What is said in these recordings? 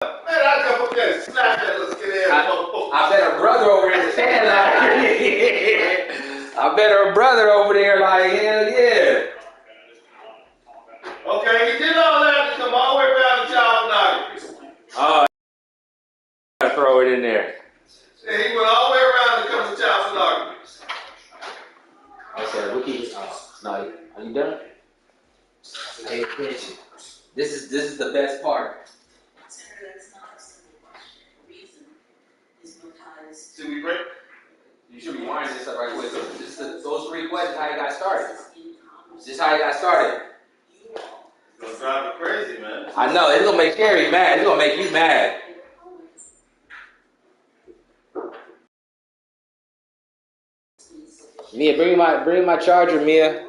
Man, I come up there and snap that little skinny ass motherfucker. I bet her brother over there saying like, I bet her brother over there like, hell yeah. Okay, he did all that to come all the way around the child pornography. Oh, I throw it in there. Yeah, he went all the way around to come to child pornography. Okay, we'll keep it. No, are you done? Pay attention. This is the best part. Senator, that's not a simple question. The reason is because Should we break? You should be winding this up right quick. Those 3 questions, how you got started. This is how you got started. It's gonna drive you crazy, man. I know, it's gonna make Carrie mad. It's gonna make you mad. Mia, bring my charger, Mia.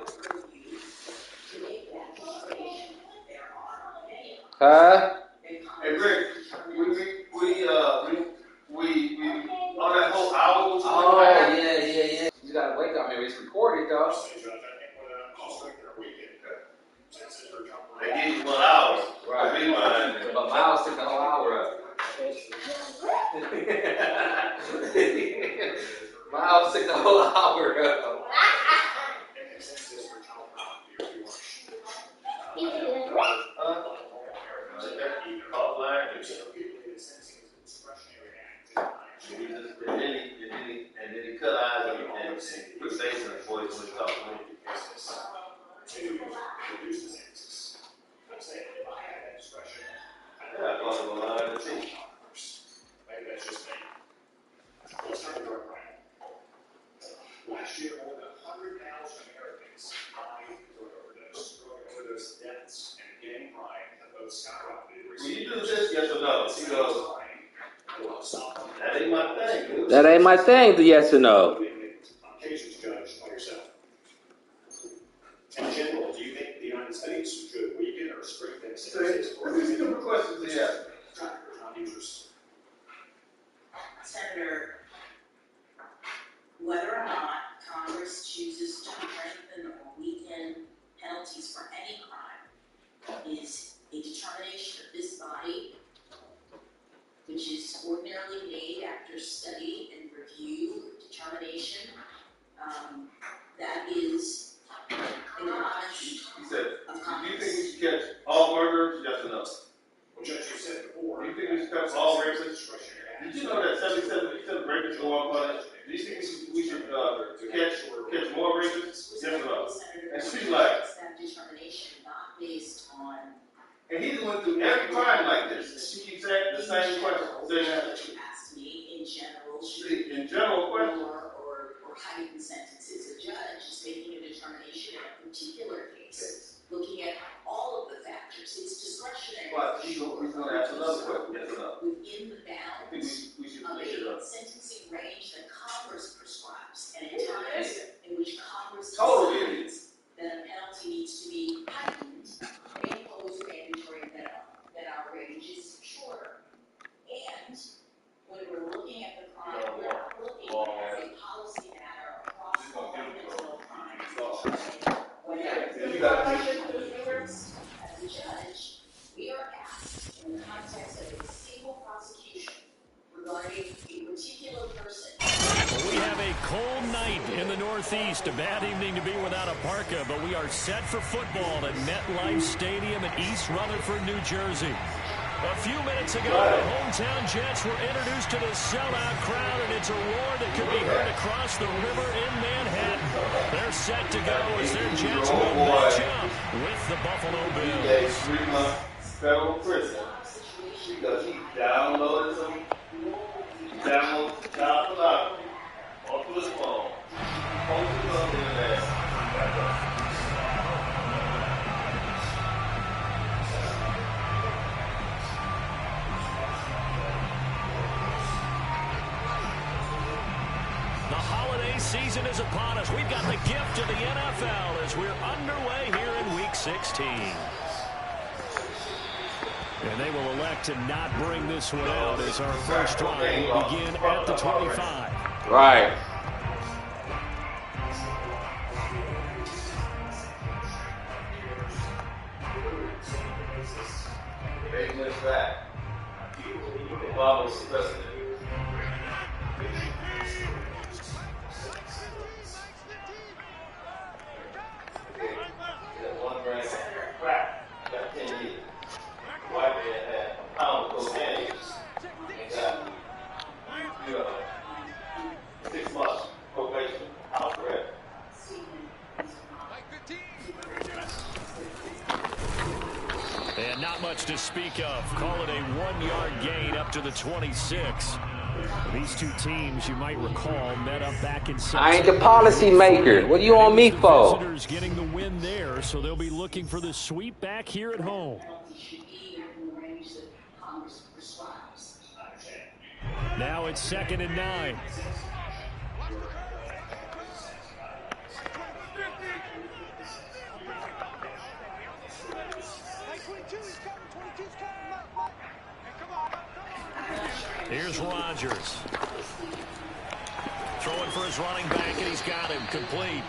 Huh? Hey, Rick, we on that whole hour. Oh, yeah. You gotta wake up. Maybe it's recorded, though. They give you 1 hour. Right. But Miles took the whole hour up. Miles took the whole hour up. And then he cut eyes and put bass in his voice when he talked to me. Yeah, I thought it was a line to see. Maybe that's just me. Let's start with drug crime. Last year, more than 100,000 Americans died of drug overdose deaths, and gang crime have both skyrocketed Will recently. you do this? Yes or no? He goes, that ain't my thing, dude. That ain't my thing, the yes or no. On cases judged by yourself. In general, do you think the United States should weaken or strengthen sentences for These are the questions he asked. traffickers, not users? Senator, whether or not Congress chooses to strengthen or weaken penalties for any crime is a determination of this body, which is ordinarily made after study and review, determination. That is in the comments He said, of do you Congress. think we should catch all murderers? Yes or no? Well, Judge, you said before. Do you think we should catch all rapists? Did you know that 77% of rapists go unpunished? Do you think we should catch more rapists? Yes or no? And she's like, That determination not based on and he went through every crime like this. And she keeps saying the same question. Saying that. what you asked me in general. In general question. Or heightened sentences. A judge is making a determination in a particular case, looking at all of the factors. It's discretionary. But he's going to ask another question. Yes or no? Within the I think bounds we should of make it a up. sentencing range that Congress prescribes, and in times in which Congress Totally. decides that a penalty needs to be heightened, they impose mandatory minimum, that our range is shorter. And when we're looking at the crime, we're not looking at a policy matter across all criminal crimes. As a judge, we are asked in the context of a single prosecution regarding a particular person. We have a cold night in the Northeast. A bad evening to be without a parka, but we are set for football at MetLife Stadium in East Rutherford, New Jersey. A few minutes ago, the hometown Jets were introduced to the sellout crowd, and it's a roar that could be heard across the river in Manhattan. They're set to go as their Jets will match up with the Buffalo Bills. He gave 3 months federal prison because he downloaded child pornography onto his phone, posted it on the internet. The holiday season is upon us. We've got the gift of the NFL as we're underway here in Week 16. And they will elect to not bring this one out as our first drive will begin at the 25. Right. They went back. Vamos president. One gram of crack, got 10 years. White man had a pound of cocaine and got 6 months probation, house arrest. And not much to speak of. Call it a 1-yard gain up to the 26. These two teams, you might recall, met up back in September. I ain't the policy maker. What are you on me for? Visitors getting the win there, so they'll be looking for the sweep back here at home. Now it's 2nd and 9. Here's Rodgers. Throwing for his running back, and he's got him complete.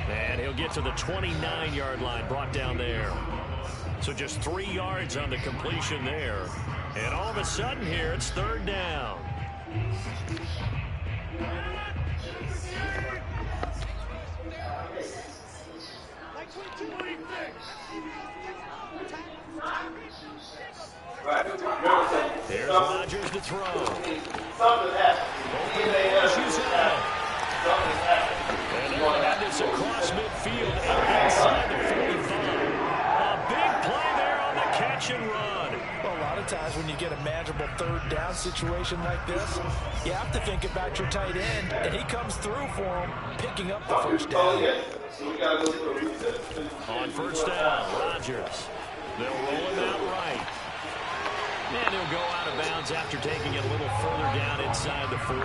And he'll get to the 29-yard line, brought down there. So just 3 yards on the completion there. And all of a sudden here, it's 3rd down. There's Rodgers to throw. Something happened. And they'll have this across midfield and inside the 45. A big play there on the catch and run. Well, a lot of times when you get a manageable 3rd down situation like this, you have to think about your tight end, and he comes through for him, picking up the 1st down. On 1st down, Rodgers. They'll roll him out right. And he'll go out of bounds after taking it a little further down inside the 40.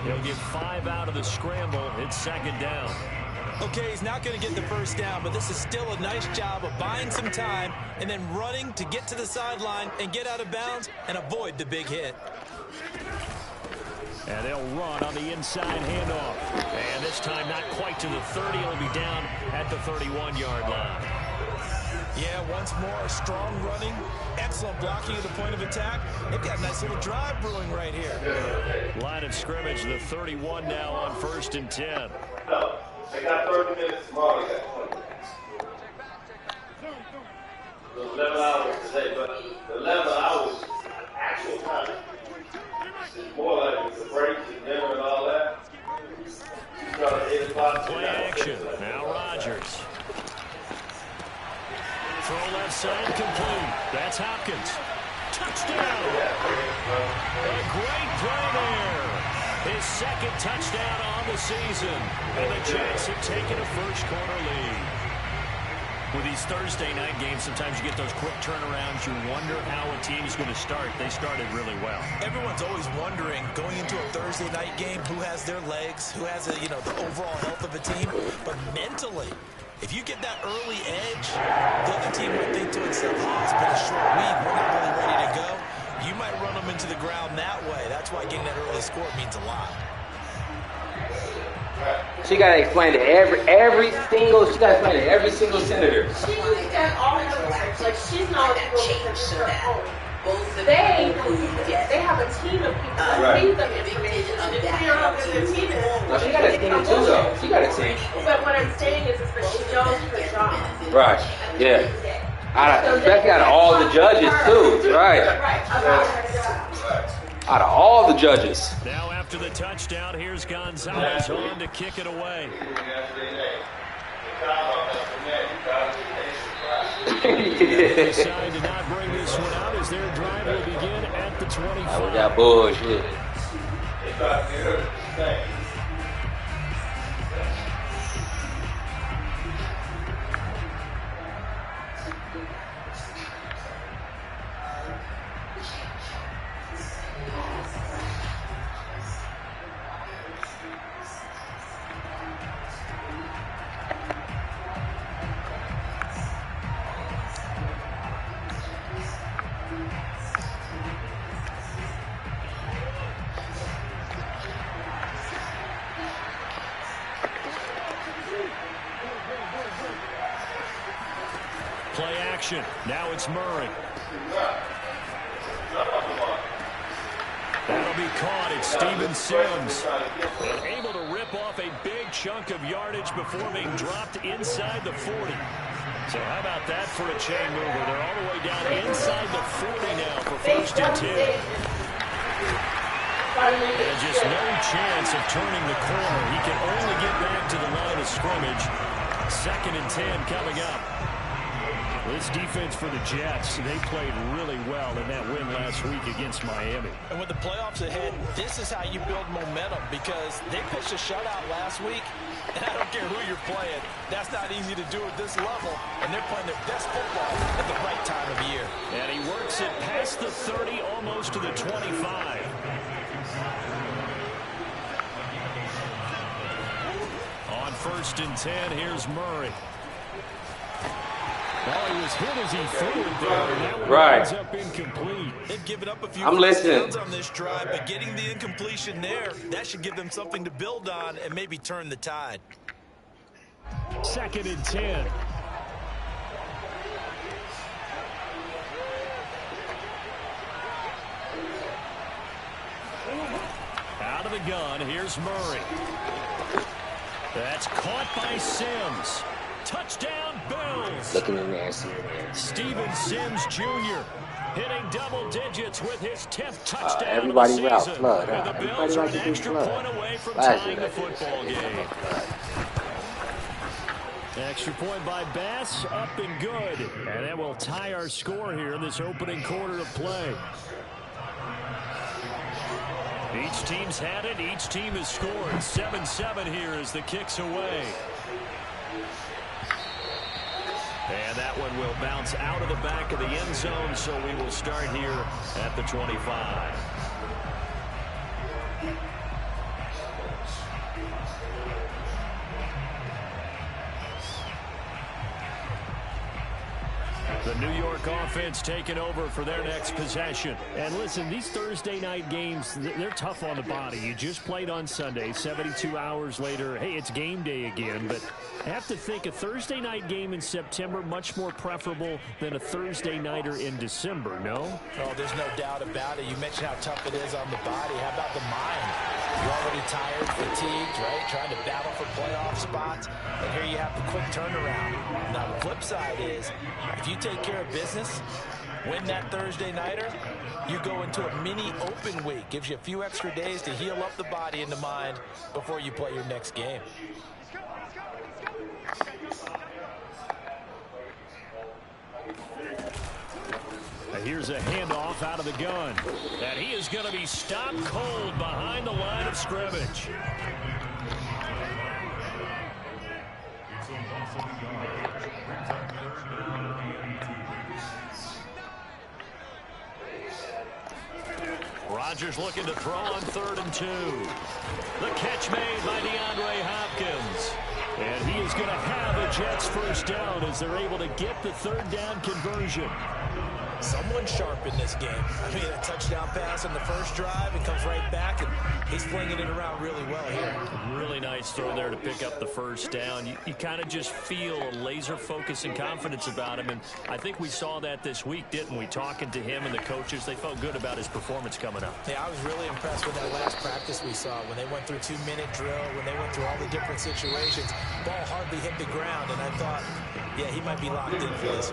He'll get 5 out of the scramble. It's 2nd down. Okay, he's not going to get the 1st down, but this is still a nice job of buying some time and then running to get to the sideline and get out of bounds and avoid the big hit. And they'll run on the inside handoff. And this time not quite to the 30. He'll be down at the 31-yard line. Yeah, once more, strong running, excellent blocking at the point of attack. They've got a nice little drive brewing right here. Line of scrimmage, the 31 now on 1st and 10. No, they got 30 minutes tomorrow. They got 20 minutes. 11 hours today, but the 11 hours actual time is more like it's a break and dinner and all that. You start at 8 o'clock. Play action. Now Rodgers. Throw left side complete. That's Hopkins. Touchdown. A great play there. His 2nd touchdown on the season. And the Jets have taken a first-quarter lead. With these Thursday night games, sometimes you get those quick turnarounds. You wonder how a team's going to start. They started really well. Everyone's always wondering, going into a Thursday night game, who has their legs, who has the overall health of a team. But mentally, if you get that early edge, the other team might think to itself, oh, it's been a short week, we're not really ready to go. You might run them into the ground that way. That's why getting that early score means a lot. She gotta explain to every single senator. She's done all her research. Like, she's knowledgeable because it's her own. They have a team of people that feed them information to figure out what their team is. No, she got a team too, though. She got a team. But what I'm saying is that she knows her job. Right. Yeah. Especially out of all the judges too. Right. About her job. Out of all the judges. Now after the touchdown, here's Gonzalez on to kick it away. They decide to not bring this one out as their drive will begin at the 25. We got bullshit. Play action. Now it's Murray. be caught. It's Steven Sims. And able to rip off a big chunk of yardage before being dropped inside the 40. So how about that for a chain mover? They're all the way down inside the 40 now for 1st and 10. And just no chance of turning the corner. He can only get back to the line of scrimmage. 2nd and 10 coming up. This defense for the Jets, they played really well in that win last week against Miami. And with the playoffs ahead, this is how you build momentum, because they pitched a shutout last week, and I don't care who you're playing. That's not easy to do at this level, and they're playing their best football at the right time of year. And he works it past the 30, almost to the 25. On 1st and 10, here's Murray. Well, he was hit as he threw it there, and that one ends up incomplete. They've given up a few listening on this drive, but getting the incompletion there, that should give them something to build on and maybe turn the tide. 2nd and 10. Out of the gun, here's Murray. That's caught by Sims. Touchdown, Bills. Looking in there, see Steven Sims Jr. hitting double digits with his 10th touchdown everybody of the route, season. flood, And the Bills are an extra point away from tying the football game. Extra point by Bass, up and good. And that will tie our score here in this opening quarter of play. Each team's had it. Each team has scored. 7-7 here as the kick's away. And that one will bounce out of the back of the end zone, so we will start here at the 25. The New York offense taking over for their next possession. And listen, these Thursday night games, they're tough on the body. You just played on Sunday. 72 hours later, hey, it's game day again. But I have to think a Thursday night game in September much more preferable than a Thursday nighter in December, no? Oh, there's no doubt about it. You mentioned how tough it is on the body. How about the mind? You're already tired, fatigued, right? Trying to battle for playoff spots. And here you have the quick turnaround. Now, the flip side is, if you take care of business, win that Thursday nighter, you go into a mini open week. Gives you a few extra days to heal up the body and the mind before you play your next game. Here's a handoff out of the gun. And he is going to be stopped cold behind the line of scrimmage. Rodgers looking to throw on 3rd and 2. The catch made by DeAndre Hopkins. And he is going to have a Jets first down as they're able to get the 3rd down conversion. Someone sharp in this game. I mean, a touchdown pass on the first drive, and comes right back, and he's flinging it around really well here. Really nice throw there to pick up the first down. You kind of just feel a laser focus and confidence about him, and I think we saw that this week, didn't we? Talking to him and the coaches, they felt good about his performance coming up. Yeah, I was really impressed with that last practice we saw when they went through 2-minute drill, when they went through all the different situations. Ball hardly hit the ground, and I thought, yeah, he might be locked in for this.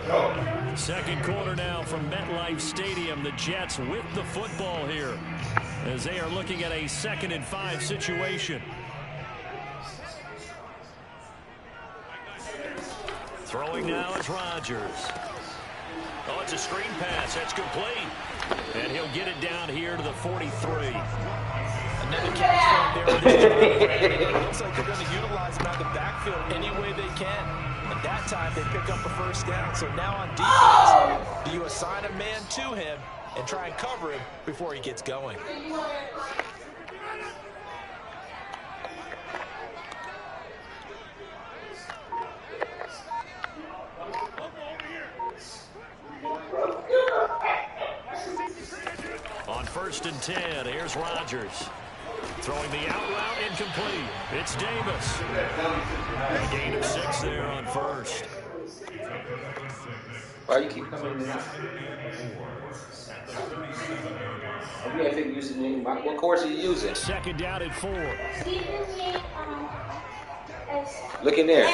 Second quarter now from MetLife Stadium. The Jets with the football here as they are looking at a 2nd and 5 situation. Throwing now is Rodgers. Oh, it's a screen pass. That's complete. And he'll get it down here to the 43. Another catch from there. It looks like they're going to utilize him out of the backfield any way they can. At that time, they pick up a first down. So now on defense, do you assign a man to him and try and cover him before he gets going? On 1st and 10, here's Rodgers. Throwing the out route, incomplete. It's Davis. A gain of 6 there on 1st. Why you keep coming in? Okay, if you're using what course are you using? Second down and 4. Look in there.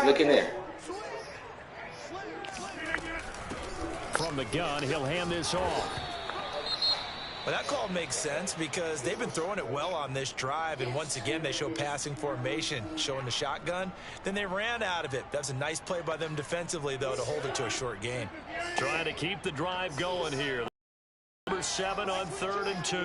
Look in there. From the gun, he'll hand this off. Well, that call makes sense because they've been throwing it well on this drive, and once again they show passing formation, showing the shotgun. Then they ran out of it. That's a nice play by them defensively, though, to hold it to a short gain. Trying to keep the drive going here. Number 7 on 3rd and 2.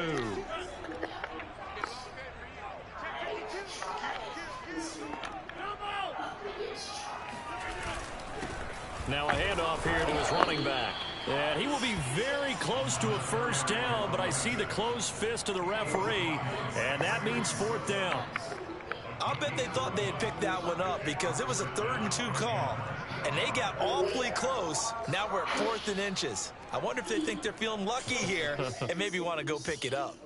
Now a handoff here to his running back. And he will be very close to a first down, but I see the closed fist of the referee, and that means 4th down. I'll bet they thought they had picked that one up because it was a 3rd and 2 call, and they got awfully close. Now we're at 4th and inches. I wonder if they think they're feeling lucky here and maybe want to go pick it up.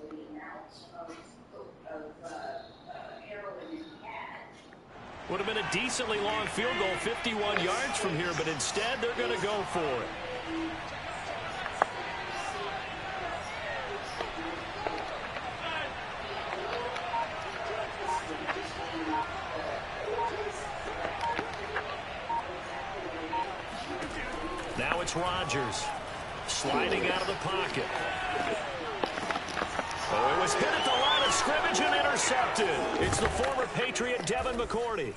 Would have been a decently long field goal, 51 yards from here, but instead they're going to go for it. Now it's Rodgers sliding out of the pocket. Oh, it was hit at the line of scrimmage and intercepted. It's the former Patriot Devin McCourty.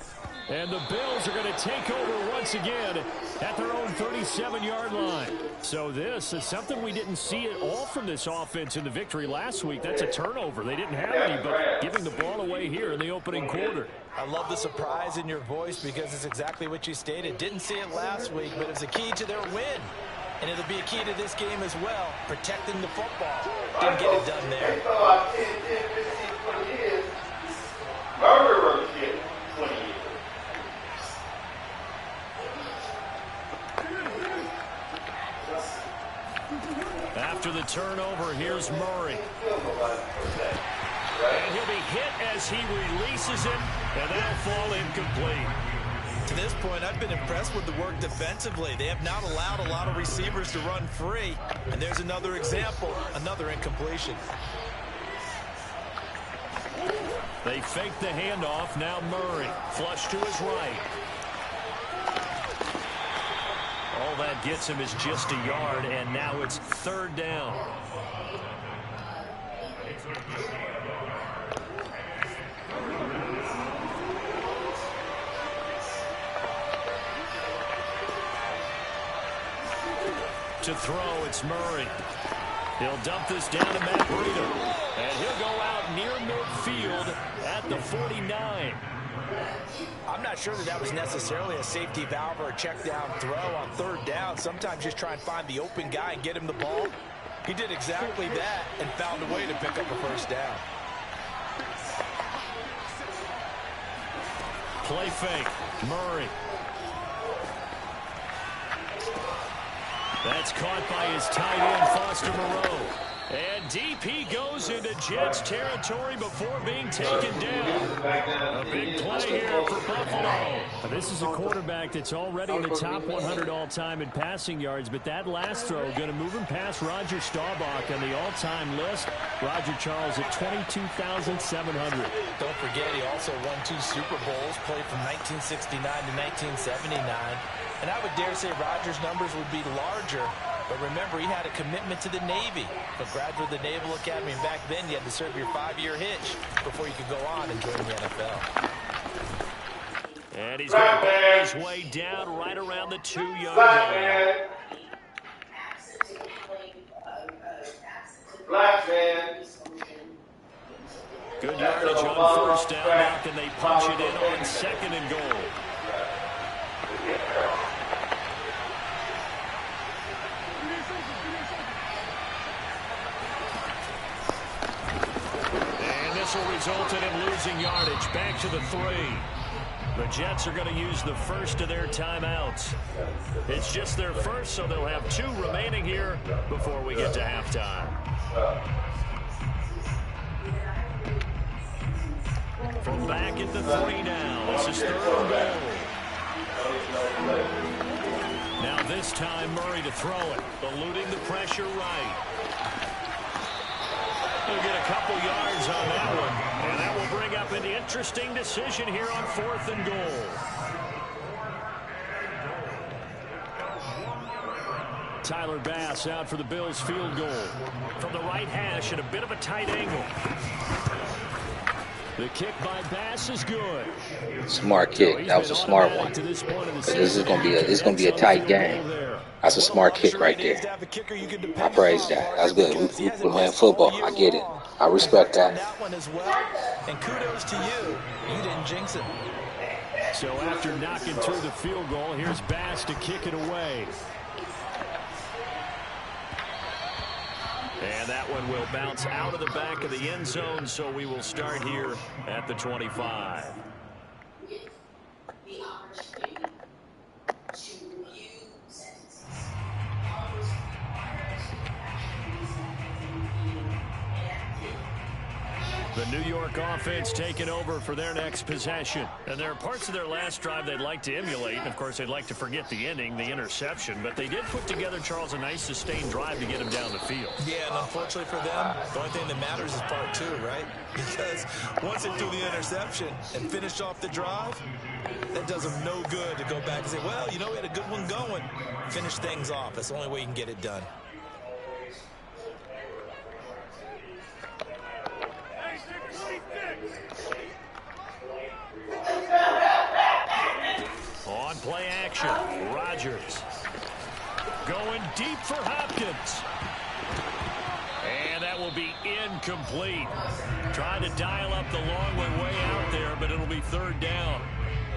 And the Bills are going to take over once again at their own 37-yard line. So this is something we didn't see at all from this offense in the victory last week. That's a turnover. They didn't have any, but giving the ball away here in the opening quarter. I love the surprise in your voice because it's exactly what you stated. Didn't see it last week, but it's a key to their win. And it'll be a key to this game as well, protecting the football. Didn't get it done there. After the turnover, here's Murray. And he'll be hit as he releases it, and that'll fall incomplete. To this point, I've been impressed with the work defensively. They have not allowed a lot of receivers to run free. And there's another example, another incompletion. They fake the handoff. Now Murray, flush to his right. All that gets him is just a yard, and now it's 3rd down. To throw, it's Murray. He'll dump this down to Matt Breida. And he'll go out near midfield at the 49. I'm not sure that was necessarily a safety valve or a check down throw on 3rd down. Sometimes just try and find the open guy and get him the ball. He did exactly that and found a way to pick up a first down. Play fake. Murray. That's caught by his tight end, Foster Moreau. And DP goes into Jets territory before being taken down. A big play here for Buffalo. This is a quarterback that's already in the top 100 all-time in passing yards, but that last throw going to move him past Roger Staubach on the all-time list. Roger Charles at 22,700. Don't forget, he also won 2 Super Bowls, played from 1969 to 1979. And I would dare say Rodgers' numbers would be larger. But remember, he had a commitment to the Navy. A graduate of the Naval Academy, and back then you had to serve your 5-year hitch before you could go on and join the NFL. And he's going to bang his way down right around the 2-yard line. Black man. Good yardage on 1st down. Now can they punch it in on 2nd and goal? Will result in him losing yardage. Back to the 3. The Jets are going to use the first of their timeouts. It's just their first, so they'll have 2 remaining here before we get to halftime. From back at the 3 now. This is 3rd and goal. Now this time Murray to throw it. Eluding the pressure right. a couple yards on that one. And that will bring up an interesting decision here on 4th and goal. Tyler Bass out for the Bills field goal. From the right hash at a bit of a tight angle. The kick by Bass is good. Smart kick. That was a smart one. This is gonna be a tight game. That's a smart kick right there. I praise that. That's good. We're playing football. I get it. I respect that. And kudos to you. You didn't jinx it. So after knocking through the field goal, here's Bass to kick it away. And that one will bounce out of the back of the end zone, so we will start here at the 25. The opportunity to review sentences. The New York offense taking over for their next possession. And there are parts of their last drive they'd like to emulate. And, of course, they'd like to forget the ending, the interception. But they did put together, Charles, a nice sustained drive to get them down the field. Yeah, and unfortunately for them, the only thing that matters is part 2, right? Because once they do the interception and finish off the drive, that does them no good to go back and say, well, you know, we had a good one going. Finish things off. That's the only way you can get it done. On play action, Rodgers going deep for Hopkins. And that will be incomplete. Trying to dial up the long way out there, but it'll be 3rd down.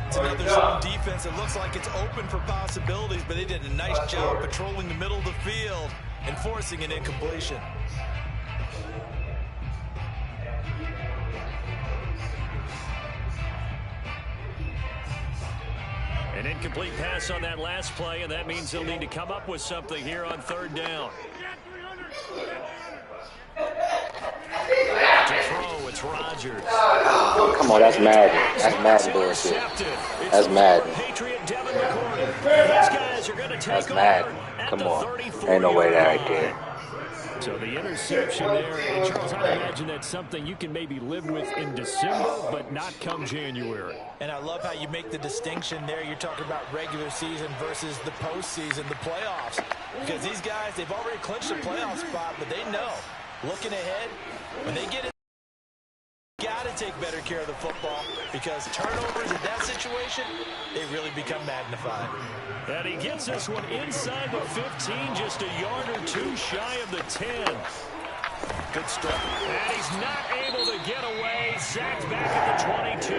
It's another zone defense. It looks like it's open for possibilities, but they did a nice job patrolling the middle of the field and forcing an incompletion. An incomplete pass on that last play, and that means they'll need to come up with something here on 3rd down. To throw, it's Rodgers. Come on, that's Madden. That's Madden bullshit. That's Madden. That's Madden. Come on. Ain't no way that right there. So the interception there, and Charles, I imagine that's something you can maybe live with in December, but not come January. And I love how you make the distinction there. You're talking about regular season versus the postseason, the playoffs. Because these guys, they've already clinched a playoff spot, but they know, looking ahead, when they get it, got to take better care of the football, because turnovers in that situation, they really become magnified. And he gets this one inside the 15, just a yard or two shy of the 10. Good start. And he's not able to get away. Sacked back at the 22.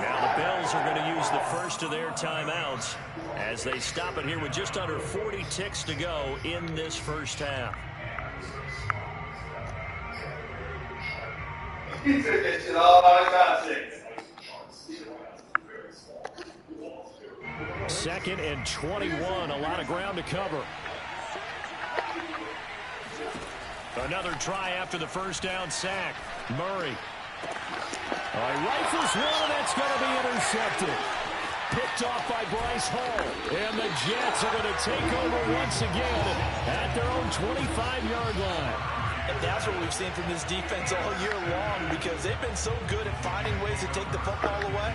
Now the Bills are going to use the first of their timeouts as they stop it here with just under 40 ticks to go in this first half. It's all out of context. 2nd and 21, a lot of ground to cover. Another try after the first down sack. Murray. Rifles one, that's going to be intercepted. Picked off by Bryce Hall. And the Jets are going to take over once again at their own 25-yard line. And that's what we've seen from this defense all year long, because they've been so good at finding ways to take the football away.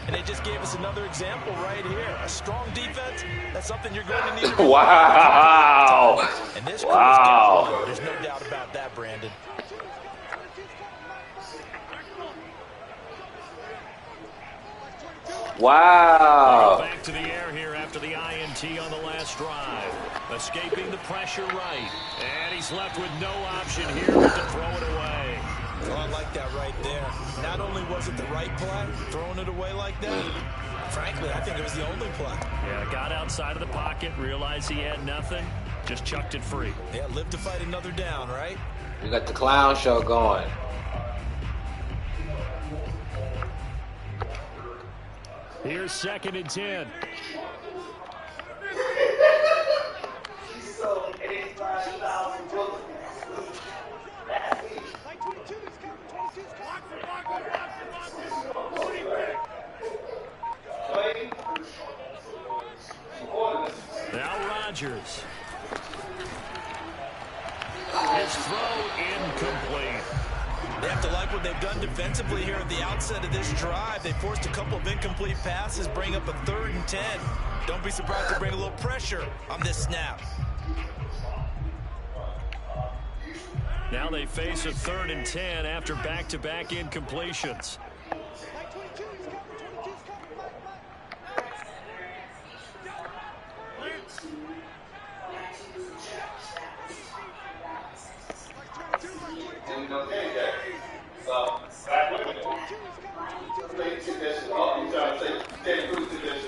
And they just gave us another example right here. A strong defense, that's something you're going to need to do. Wow. And this Wow. There's no doubt about that, Brandon. Wow. Back to the air here after the INT on the last drive. Escaping the pressure right. And he's left with no option here but to throw it away. Oh, I like that right there. Not only was it the right play, throwing it away like that, frankly, I think it was the only play. Yeah, got outside of the pocket, realized he had nothing, just chucked it free. Yeah, live to fight another down, right? We got the clown show going. Here's 2nd and 10. Now Rodgers. His throw incomplete. They have to like what they've done defensively here at the outset of this drive. They forced a couple of incomplete passes, bring up a 3rd and 10. Don't be surprised to bring a little pressure on this snap. Now they face a 3rd and 10 after back-to-back incompletions.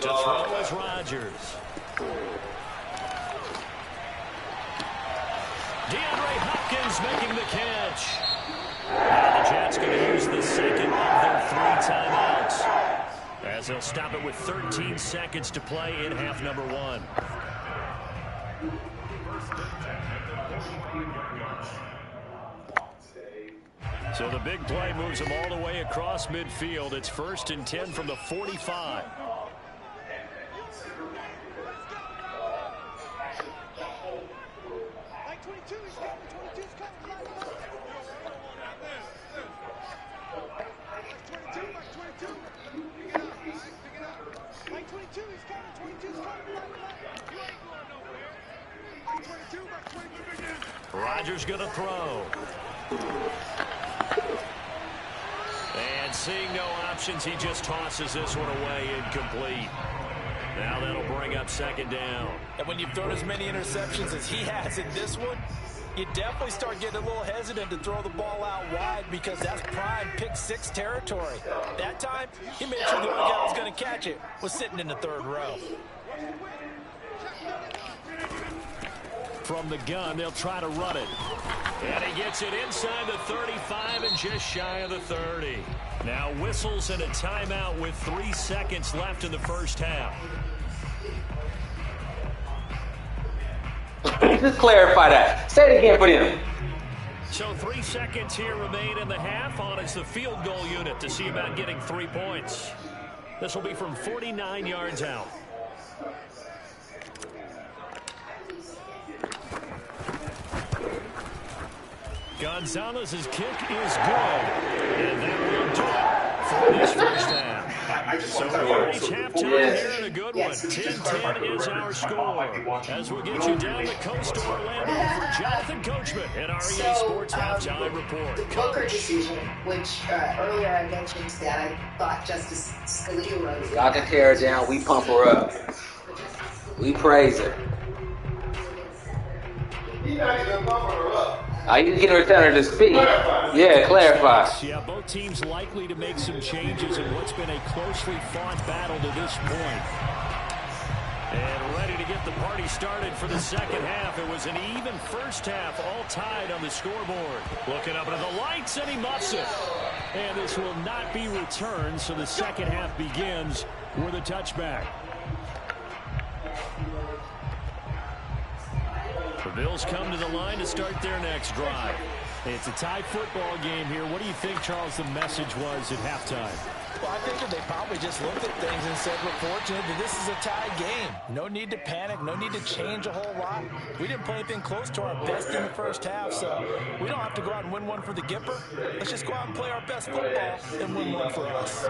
To throw is Rodgers. DeAndre Hopkins making the catch. Now the Jets going to use the second of their 3 timeouts, as they'll stop it with 13 seconds to play in half number 1. So the big play moves them all the way across midfield. It's 1st and 10 from the 45. Rodgers going to throw. And seeing no options, he just tosses this one away incomplete. Now that'll bring up 2nd down. And when you've thrown as many interceptions as he has in this one, you definitely start getting a little hesitant to throw the ball out wide, because that's prime pick 6 territory. That time, he made sure the only guy who was going to catch it was sitting in the 3rd row. From the gun, they'll try to run it. And he gets it inside the 35 and just shy of the 30. Now whistles and a timeout with 3 seconds left in the first half. Just clarify that. Say it again for them. So 3 seconds here remain in the half. On is the field goal unit to see about getting 3 points. This will be from 49 yards out. Gonzalez's kick is good. And that will do it for this first half. So we reach halftime here in a good one. 10-10 is our score. As we get you down the coast to Orlando for Jonathan Coachman and our EA Sports Halftime Report. Booker decision, which earlier I mentioned that I thought Justice Scalia wrote. Y'all can tear her down. We pump her up. We praise her. He's not even pumping her up. You can tell her to speak. Yeah, clarify. Yeah, both teams likely to make some changes in what's been a closely fought battle to this point. And ready to get the party started for the second half. It was an even first half, all tied on the scoreboard. Looking up into the lights, and he muffs it. And this will not be returned, so the second half begins with a touchback. The Bills come to the line to start their next drive. It's a tie football game here. What do you think, Charles, the message was at halftime? Well, I think that they probably just looked at things and said, we're fortunate that this is a tie game. No need to panic. No need to change a whole lot. We didn't play anything close to our best in the first half, so we don't have to go out and win one for the Gipper. Let's just go out and play our best football and win one for us.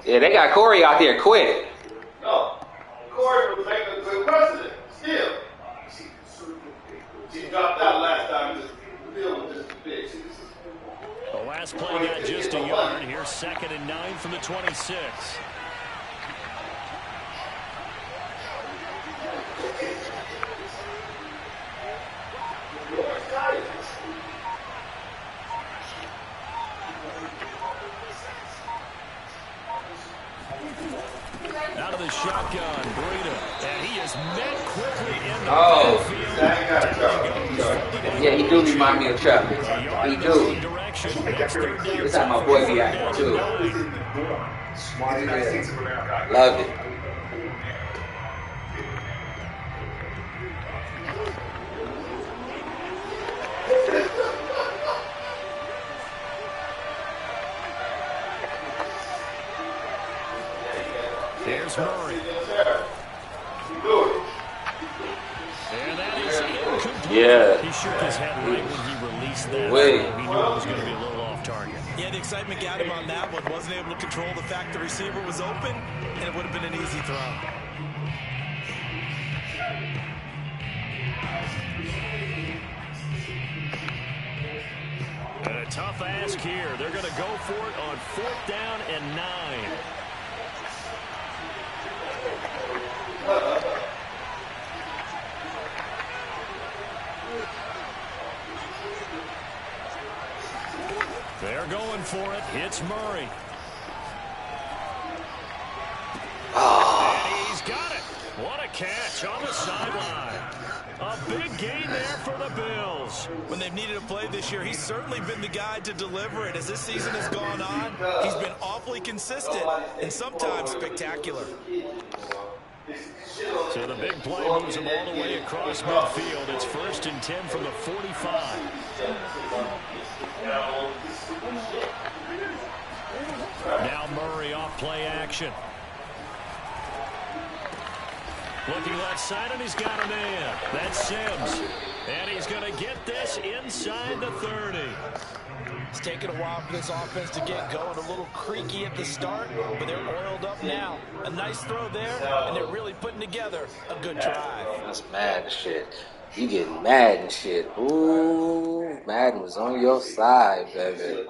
Yeah, they got Corey out there quick. No, Corey was making a good precedent. Still, she dropped out last time. Just feeling just a bit. The last play got just a yard. Here's 2nd and 9 from the 26. Out of the shotgun, Breida, and he is met quickly in the backfield. Yeah, he do remind me of Chuck. He do. That's how my boy be acting too. Love it. Here's Murray. And that is incomplete. Yeah. He shook his his head right when he released that. Wait. He knew it was going to be a little off target. Yeah, the excitement got him on that one. Wasn't able to control the fact the receiver was open, and it would have been an easy throw. And a tough ask here. They're going to go for it on 4th down and 9. They're going for it. It's Murray. And he's got it. What a catch on the sideline. A big gain there for the Bills. When they've needed a play this year, he's certainly been the guy to deliver it. As this season has gone on, he's been awfully consistent and sometimes spectacular. So the big play moves him all the way across midfield. It's 1st and 10 from the 45. Now Murray off play action. Looking left side, and he's got a man. That's Sims. And he's going to get this inside the 30. It's taken a while for this offense to get going. A little creaky at the start, but they're oiled up now. A nice throw there, and they're really putting together a good drive. That's Madden shit. You getting Madden shit. Ooh, Madden was on your side, baby.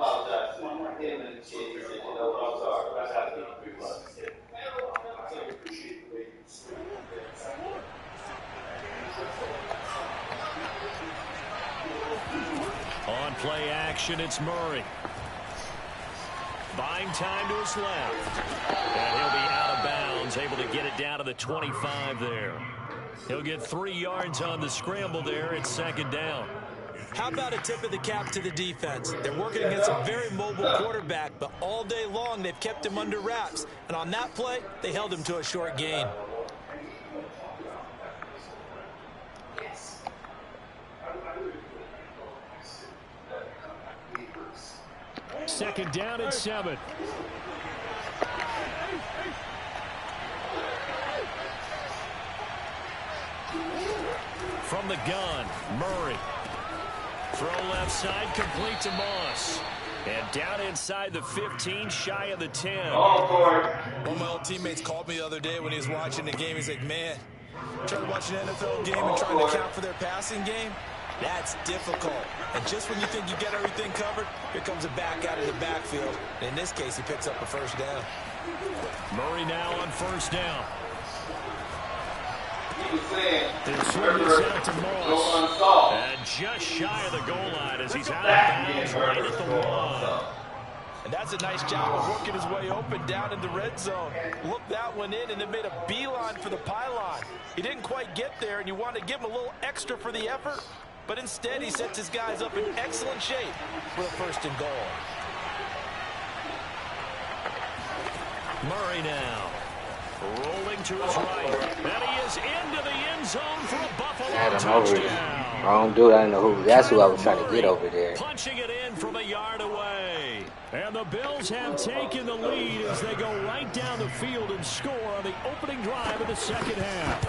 On play action, it's Murray. Buying time to his left. And he'll be out of bounds, able to get it down to the 25 there. He'll get 3 yards on the scramble there. It's 2nd down. How about a tip of the cap to the defense? They're working against a very mobile quarterback, but all day long they've kept him under wraps. And on that play, they held him to a short gain. Second down and 7. From the gun, Murray. Throw left side, complete to Moss. And down inside the 15, shy of the 10. One of my old teammates called me the other day when he was watching the game. He's like, man, trying to watch an NFL game and trying to account for their passing game, that's difficult. And just when you think you get everything covered, here comes a back out of the backfield. And in this case, he picks up a 1st down. Murray now on 1st down. They swing this out to Moss. And just shy of the goal line as he's out of bounds right at the 1. And that's a nice job of working his way open down in the red zone. Looked that one in and then made a beeline for the pylon. He didn't quite get there, and you want to give him a little extra for the effort. But instead, he sets his guys up in excellent shape with a 1st and goal. Murray now. Rolling to his right. And he is into the end zone for a Buffalo touchdown. Wrong dude. I didn't know who. That's who I was trying to get over there. Punching it in from a yard away. And the Bills have taken the lead as they go right down the field and score on the opening drive of the 2nd half.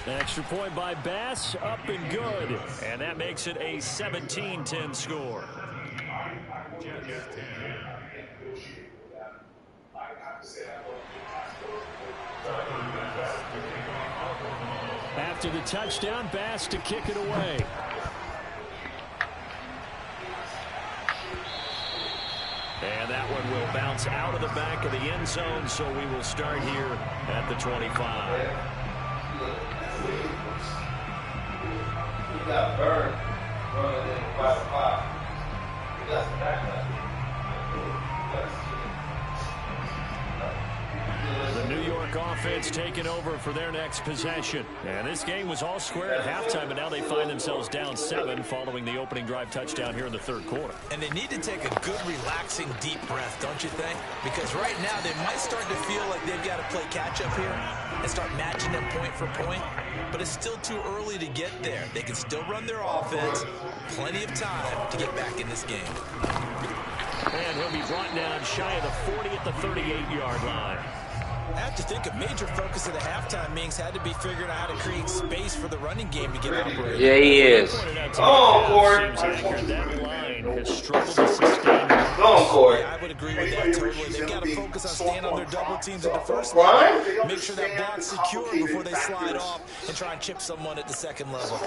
Extra point by Bass, up and good. And that makes it a 17-10 score. After the touchdown, Bass to kick it away. And that one will bounce out of the back of the end zone, so we will start here at the 25. He got burned running in by the 5. He got some backup. The New York offense taking over for their next possession. And this game was all square at halftime, but now they find themselves down 7 following the opening drive touchdown here in the 3rd quarter. And they need to take a good, relaxing, deep breath, don't you think? Because right now they might start to feel like they've got to play catch-up here and start matching them point for point. But it's still too early to get there. They can still run their offense. Plenty of time to get back in this game. And he'll be brought down shy of the 40 at the 38-yard line. I have to think a major focus of the halftime meetings had to be figuring out how to create space for the running game to get operated. Yeah, he is. Oh, Corey. That line has struggled to sustain. Go on, Corey. Yeah, I would agree with that totally. They've got to focus on staying on their double teams at the first Brian? level. Make sure that block's secure before they slide off and try and chip someone at the second level.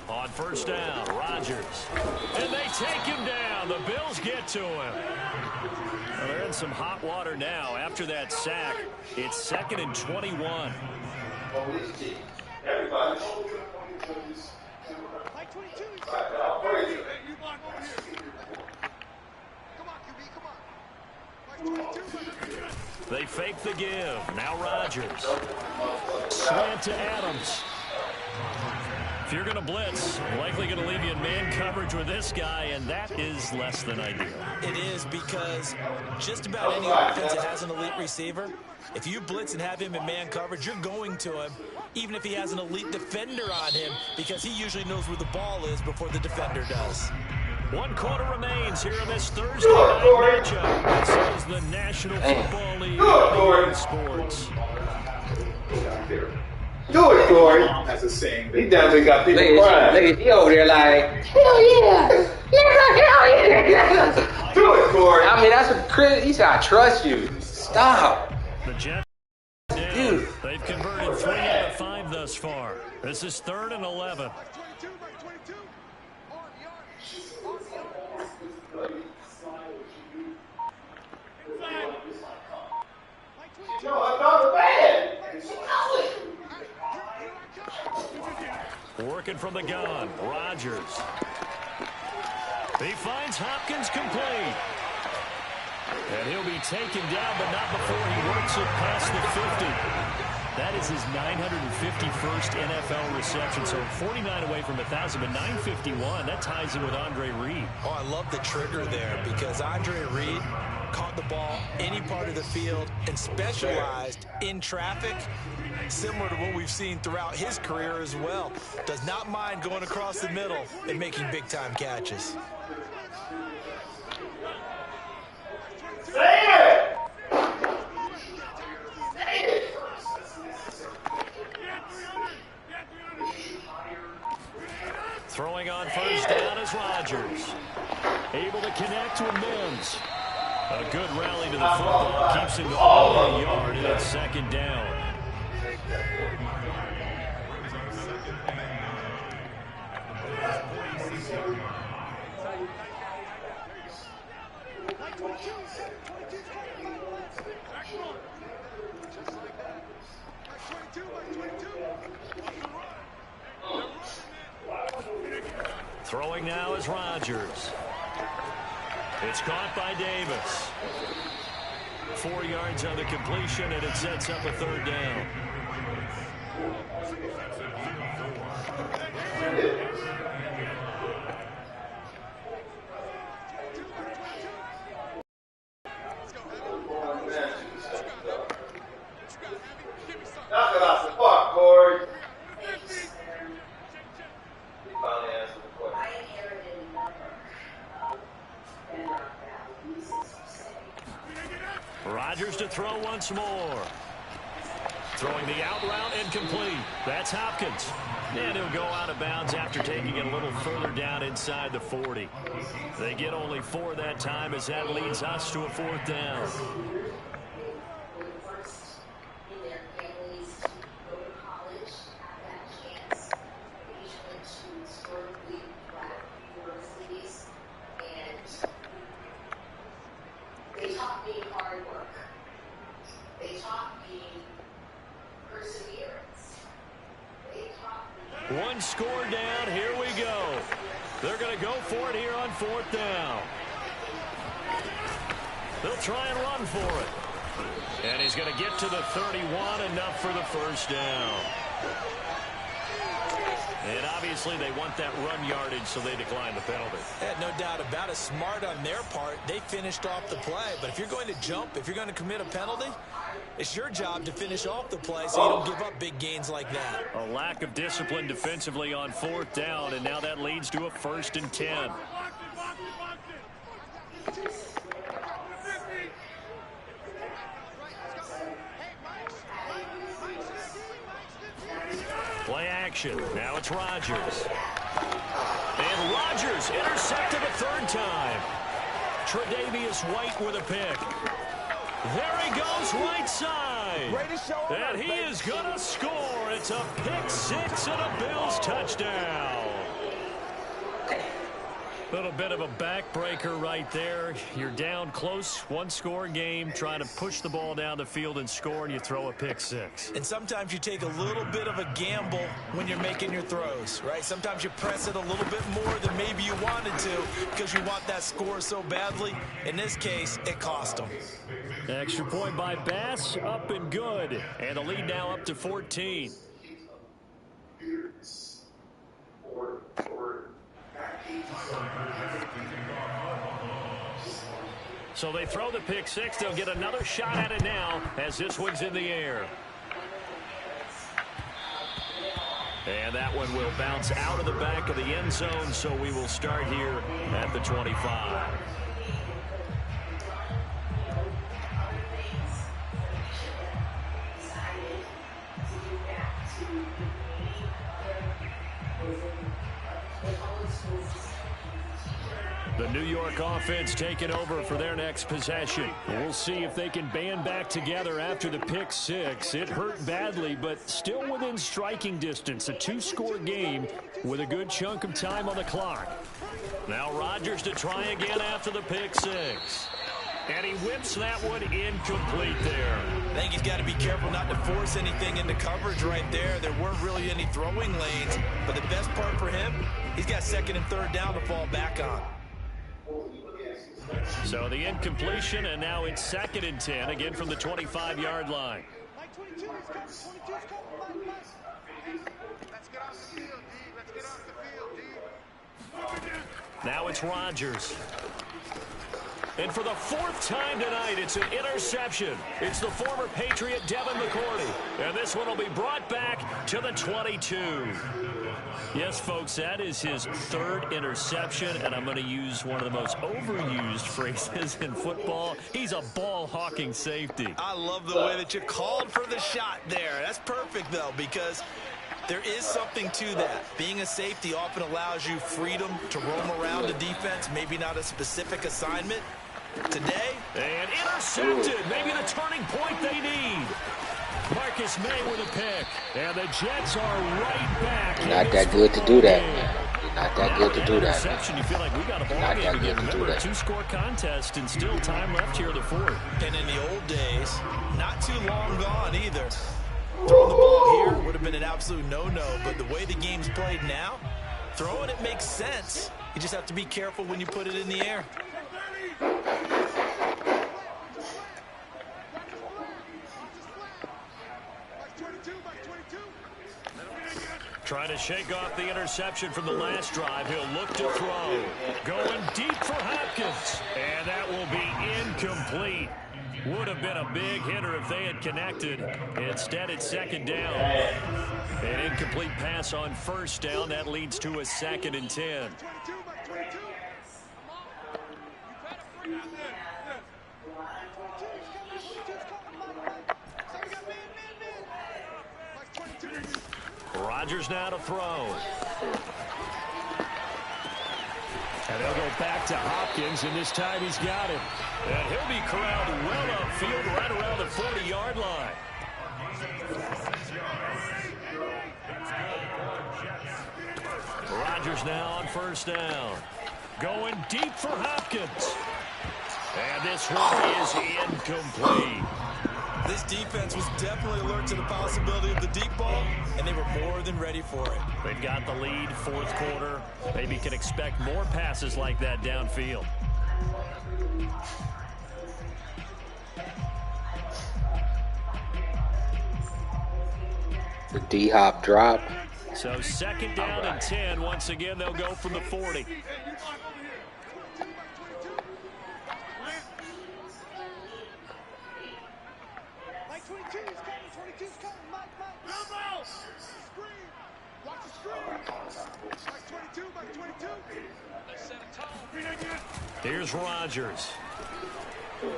On first down, Rodgers. And they take him down. The Bills get to him. Well, they're in some hot water now. After that sack, it's 2nd and 21. Everybody. They fake the give. Now Rodgers. Slant to Adams. If you're going to blitz, likely going to leave you in man coverage with this guy, and that is less than ideal. It is, because just about any offense that has an elite receiver, if you blitz and have him in man coverage, you're going to him, even if he has an elite defender on him, because he usually knows where the ball is before the defender does. 1 quarter remains here in this Thursday night matchup. This is the National Football League of sports. Do it, Corey. As a saying, He definitely got people crying. Look at he over there like, hell yeah. Hell yeah. Do it, Corey. I mean, that's what Chris, he said, I trust you. Stop. The Jets down. Dude. They've converted 3 out of 5 thus far. This is 3rd and 11. No, I'm not bad. Working from the gun, Rodgers. He finds Hopkins complete. And he'll be taken down, but not before he works it past the 50. That is his 951st NFL reception, so 49 away from 1,000, but 951. That ties him with Andre Reed. Oh, I love the trigger there, because Andre Reed caught the ball any part of the field and specialized in traffic, similar to what we've seen throughout his career as well. Does not mind going across the middle and making big-time catches. Throwing on first down is Rodgers. Able to connect with Mims. A good rally to the football. Keeps him to only a yard, and it's 2nd down. Throwing now is Rodgers. It's caught by Davis. 4 yards on the completion, and it sets up a 3rd down. Knock it off the park, Corey. He finally answered the question. I inherited a number and not values, as you say. Rodgers to throw once more. Throwing the out route incomplete. That's Hopkins. And he'll go out of bounds after taking it a little further down inside the 40. They get only 4 that time, as that leads us to a 4th down. First in their families to go to college, have that chance. They usually went to historically black universities, and they taught me hard work. They taught me perseverance. They taught me 1 score down. Here we go. They're going to go for it here on 4th down. They'll try and run for it. And he's going to get to the 31, enough for the 1st down. And obviously they want that run yardage, so they decline the penalty. Yeah, no doubt about it. Smart on their part. They finished off the play. But if you're going to jump, if you're going to commit a penalty, it's your job to finish off the play so you don't give up big gains like that. A lack of discipline defensively on 4th down, and now that leads to a 1st and 10. action. Now it's Rodgers. And Rodgers intercepted a third time. Tre'Davious White with a pick. There he goes, right side. And he is going to score. It's a pick six and a Bills touchdown. Little bit of a backbreaker right there. You're down close, one-score game, trying to push the ball down the field and score, and you throw a pick six. And sometimes you take a little bit of a gamble when you're making your throws, right? Sometimes you press it a little bit more than maybe you wanted to because you want that score so badly. In this case, it cost them. Extra point by Bass, up and good. And the lead now up to 14. So they throw the pick six. They'll get another shot at it now as this one's in the air. And that one will bounce out of the back of the end zone, so we will start here at the 25. The New York offense taking over for their next possession. We'll see if they can band back together after the pick six. It hurt badly, but still within striking distance. A two-score game with a good chunk of time on the clock. Now Rodgers to try again after the pick six. And he whips that one incomplete there. I think he's got to be careful not to force anything into coverage right there. There weren't really any throwing lanes. But the best part for him, he's got second and third down to fall back on. So the incompletion, and now it's 2nd and 10, again from the 25-yard line. Now it's Rodgers. And for the 4th time tonight, it's an interception. It's the former Patriot Devin McCourty. And this one will be brought back to the 22. Yes, folks, that is his 3rd interception, and I'm going to use one of the most overused phrases in football. He's a ball-hawking safety. I love the way that you called for the shot there. That's perfect, though, because there is something to that. Being a safety often allows you freedom to roam around the defense, maybe not a specific assignment. Today, and intercepted. Maybe the turning point they need. Marcus May with a pick. And the Jets are right back. Not that good to do that, man. Not that good to do that. Interception, you feel like we got a ball game again. Remember, a two-score contest and still time left here in the 4th. And in the old days, not too long gone either. Throwing the ball here would have been an absolute no-no, but the way the game's played now, throwing it makes sense. You just have to be careful when you put it in the air. Trying to shake off the interception from the last drive. He'll look to throw. Going deep for Hopkins. And that will be incomplete. Would have been a big hitter if they had connected. Instead, it's 2nd down. An incomplete pass on 1st down. That leads to a 2nd and 10. Rodgers now to throw. And they'll go back to Hopkins, and this time he's got it. And he'll be corralled well upfield right around the 40-yard line. Rodgers now on 1st down. Going deep for Hopkins. And this one is incomplete. This defense was definitely alert to the possibility of the deep ball, and they were more than ready for it. They've got the lead, 4th quarter. Maybe can expect more passes like that downfield. The D-Hop drop. So 2nd down and 10. Once again, they'll go from the 40. Here's Rodgers. Oh,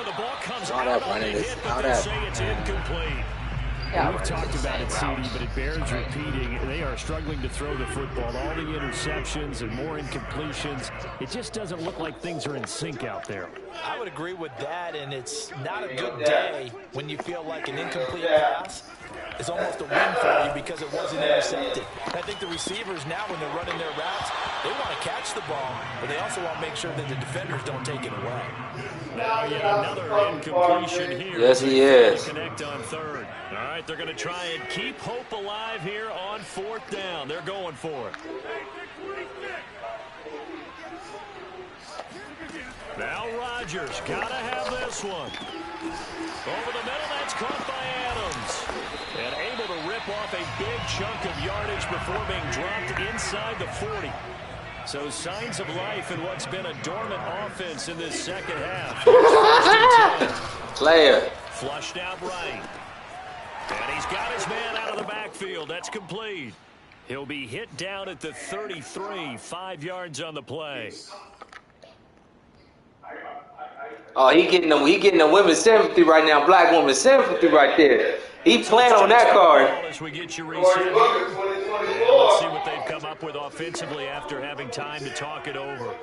the ball comes out on the hit, but they say it's incomplete. We've talked about it, CD, but it bears repeating. They are struggling to throw the football. All the interceptions and more incompletions. It just doesn't look like things are in sync out there. I would agree with that, and it's not a good day when you feel like an incomplete pass is almost a win for you because it wasn't intercepted. I think the receivers now, when they're running their routes, they want to catch the ball, but they also want to make sure that the defenders don't take it away. Now yet another incompletion here. Yes, he is. Connect on third. All right, they're going to try and keep hope alive here on fourth down. They're going for it. Now Rodgers got to have this one. Over the middle, that's caught by Adams. And able to rip off a big chunk of yardage before being dropped inside the 40. So signs of life in what's been a dormant offense in this second half. Player. Flushed out right. And he's got his man out of the backfield. That's complete. He'll be hit down at the 33, 5 yards on the play. Oh, he getting the women's sympathy right now. Black women's sympathy right there. He playing on that card. As we get you reset here. Let's see what they've come up with offensively after having time to talk it over.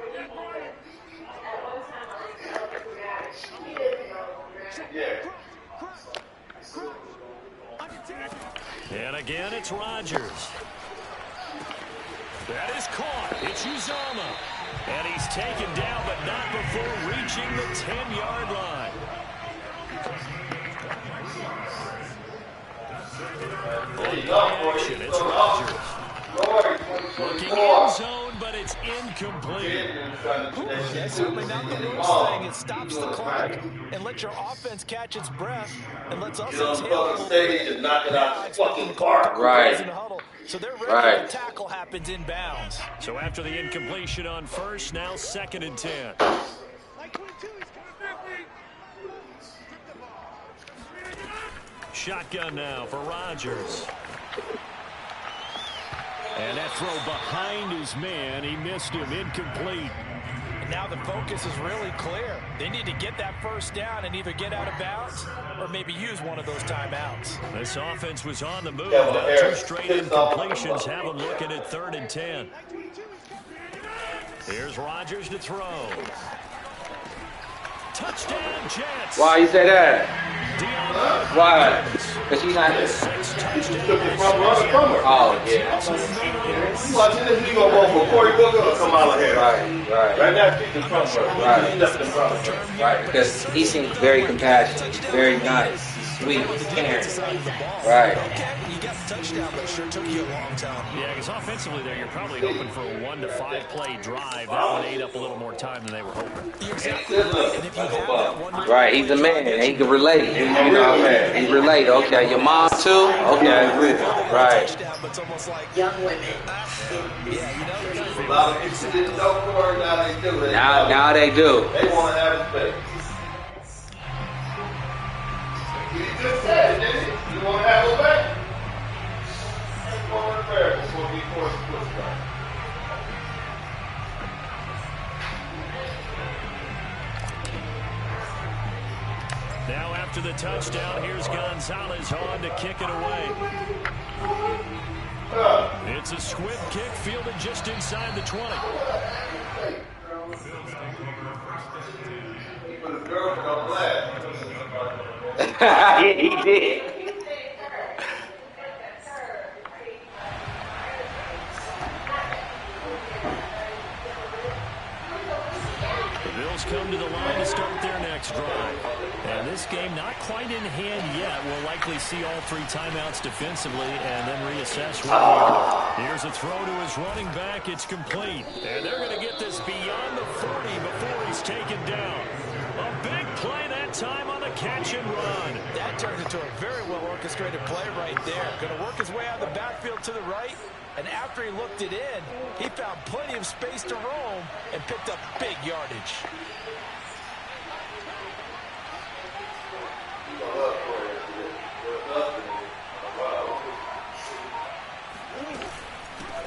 And again, it's Rodgers. That is caught. It's Uzomah. And he's taken down, but not before reaching the 10-yard line. Action, it's Rodgers. Looking in zone, but it's incomplete. That's certainly not the worst thing. It stops the clock and lets your offense catch its breath and lets us exhale. Knock it out the fucking park. Right. So they're ready when the tackle happens inbounds. So after the incompletion on first, now 2nd and 10. Shotgun now for Rodgers. And that throw behind his man. He missed him. Incomplete. And now the focus is really clear. They need to get that first down and either get out of bounds or maybe use one of those timeouts. This offense was on the move. Now 2 straight incompletions have them looking at 3rd and 10. Here's Rodgers to throw. Touchdown, Jets. Why you say that? Why? Because he's not. Oh, yeah. You watching this, he gonna go for Corey Booker or Kamala Harris. Right. Right now, he's in front of her. Right. He's left in front of her. Right, because he seems very compassionate, very nice, sweet, caring. Right. You got the touchdown, but it sure took you a long time. Yeah, because offensively there, you're probably hoping for a 1 to 5 play drive. That one ate up a little more time than they were hoping. You're exactly right. And if you have that one, Right, he's a man, and he can relate. You know, he relate. Okay, your mom too? Okay, right. touchdown, but it's almost like Young women. A lot of people didn't know Corey, now they do. Now they do. They want to have his baby. He just said it, didn't he? You want to have his baby? That's going to fair. That's going to be forced to push back. Now after the touchdown, here's Gonzalez on to kick it away. It's a squib kick fielded just inside the 20. He put his girlfriend on blast. He did. The Bills come to the line to start their next drive. And this game not quite in hand yet. We'll likely see all 3 timeouts defensively and then reassess where we are. Here's a throw to his running back. It's complete. And they're going to get this beyond the 40 before he's taken down. A big play that time on the catch and run. that turned into a very well-orchestrated play right there. Going to work his way out of the backfield to the right. And after he looked it in, he found plenty of space to roam and picked up big yardage.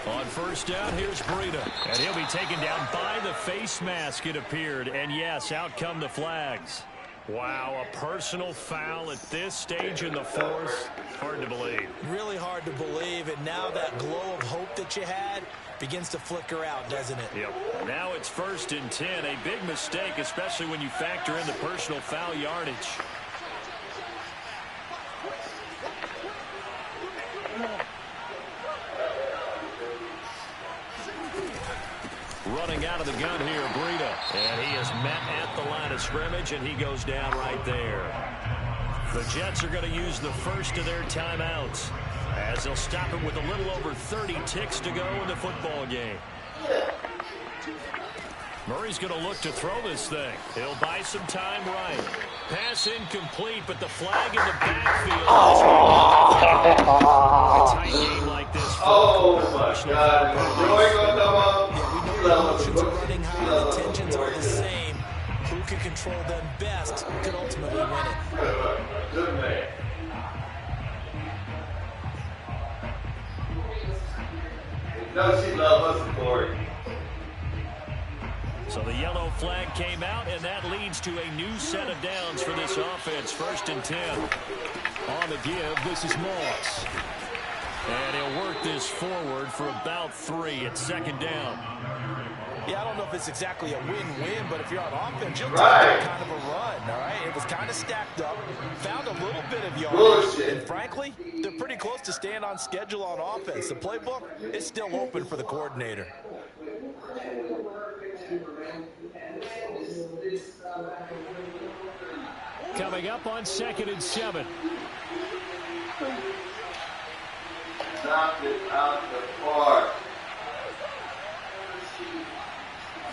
On first down, here's Breida. And he'll be taken down by the face mask, it appeared. And yes, out come the flags. Wow, a personal foul at this stage in the fourth. Hard to believe. Really hard to believe, and now that glow of hope that you had begins to flicker out, doesn't it? Yep. Now it's 1st and 10. A big mistake, especially when you factor in the personal foul yardage. Running out of the gun here, Breida. And he is met at the line of scrimmage, and he goes down right there. The Jets are going to use the first of their timeouts, as they'll stop it with a little over 30 ticks to go in the football game. Murray's going to look to throw this thing. He'll buy some time right. Pass incomplete, but the flag in the backfield. A tight game like this. Oh, my God. We know the emotions are running high. The tensions are the same. Who can control them best could ultimately win it. Good man. No, she loves us, Corey. So the yellow flag came out, and that leads to a new set of downs for this offense. 1st and 10. On the give, this is Moss. And he'll work this forward for about 3 at 2nd down. Yeah, I don't know if it's exactly a win-win, but if you're on offense, you'll take that kind of a run, all right? It was kind of stacked up, found a little bit of yardage, and frankly, they're pretty close to staying on schedule on offense. The playbook is still open for the coordinator. Coming up on 2nd and 7. Knocked it out the park.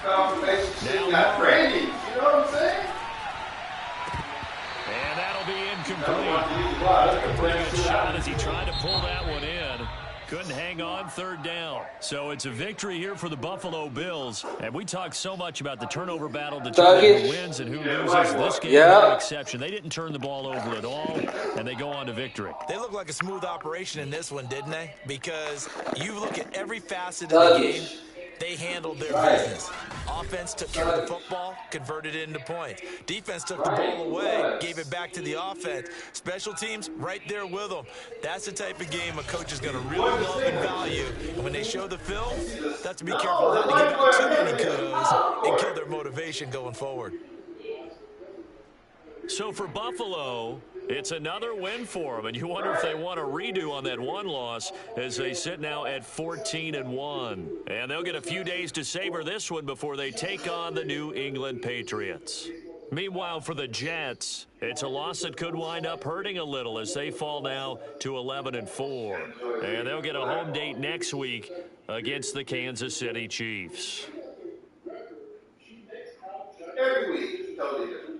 Confirmation shit got ratings, you know what I'm saying? And that'll be incomplete. A pretty good shot as he tried to pull that one in. Couldn't hang on 3rd down. So it's a victory here for the Buffalo Bills. And we talk so much about the turnover battle to determine who wins and who loses. This game, no exception. They didn't turn the ball over at all, and they go on to victory. They look like a smooth operation in this one, didn't they? Because you look at every facet of the game, they handled their business. Offense took care of the football, converted it into points. Defense took the ball away, gave it back to the offense. Special teams, right there with them. That's the type of game a coach is going to really love and value. And when they show the film, they have to be careful not to give out too many kudos and kill their motivation going forward. So for Buffalo, it's another win for them, and you wonder if they want a redo on that one loss as they sit now at 14-1. And they'll get a few days to savor this one before they take on the New England Patriots. Meanwhile, for the Jets, it's a loss that could wind up hurting a little as they fall now to 11-4. And they'll get a home date next week against the Kansas City Chiefs. Every week, totally different.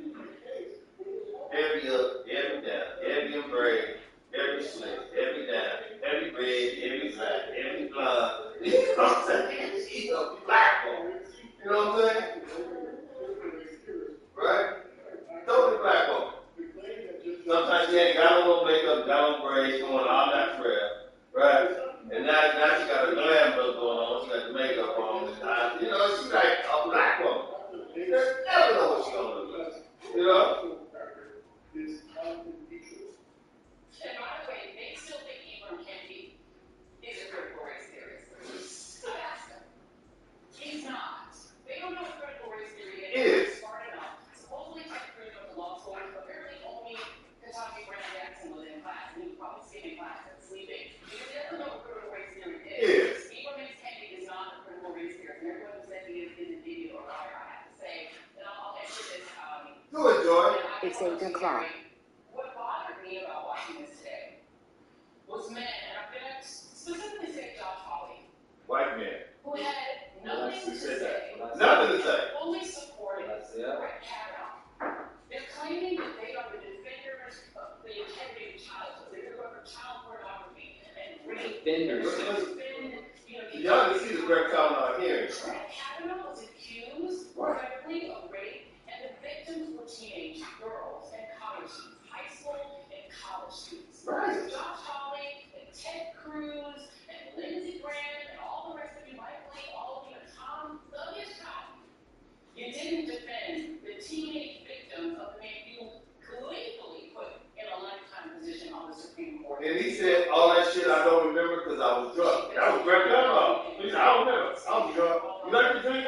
Every up, every down, every embrace, every slick, every down, every red, every flat, every blood. You know what I'm saying? She's a black one. You know what I'm saying? Right? Totally black one. Sometimes she ain't got a little makeup, got a little braids going all that prayer. Right? And now she got a glam look going on. She got the makeup on. And you know, she's like a black woman. You never know what she's going to look like. You know? And by the way, they still think Ibram Kendi is a critical race theorist. I asked them. He's not. They don't know what critical race theory is. Smart enough. Supposedly Ted Cruz went to law school, but apparently only Kentucky Brandon Jackson was in class, and he was probably sitting in class and sleeping. Because they don't know what critical race theory is. Ibram Kendi is not a critical race theorist, and everyone who says he is an idiot or liar, I have to say. And I'll answer this. Do it, Joy. It's 8 o'clock. What bothered me about watching this today was men, and I'm going to specifically say Josh Hawley, White man. who had nothing to say, Nothing to say. fully supporting Brett Kavanaugh. They're claiming that they are the defenders of the integrity of childhood. They're going for child pornography and rape. Y'all can see the Brett Kavanaugh hearing. Brett Kavanaugh was accused directly of rape, and the victims were teenage girls and college students, high school and college students. Right. Josh Hawley and Ted Cruz and Lindsey Graham and all the rest of you, Mike Lee, all of you, and Tom Thuggish Cotton. You didn't defend the teenage victims of the man you And he said, all that shit I don't remember because I was drunk. That was Greg Dunlop. He said, I don't remember. I was drunk. You like to drink?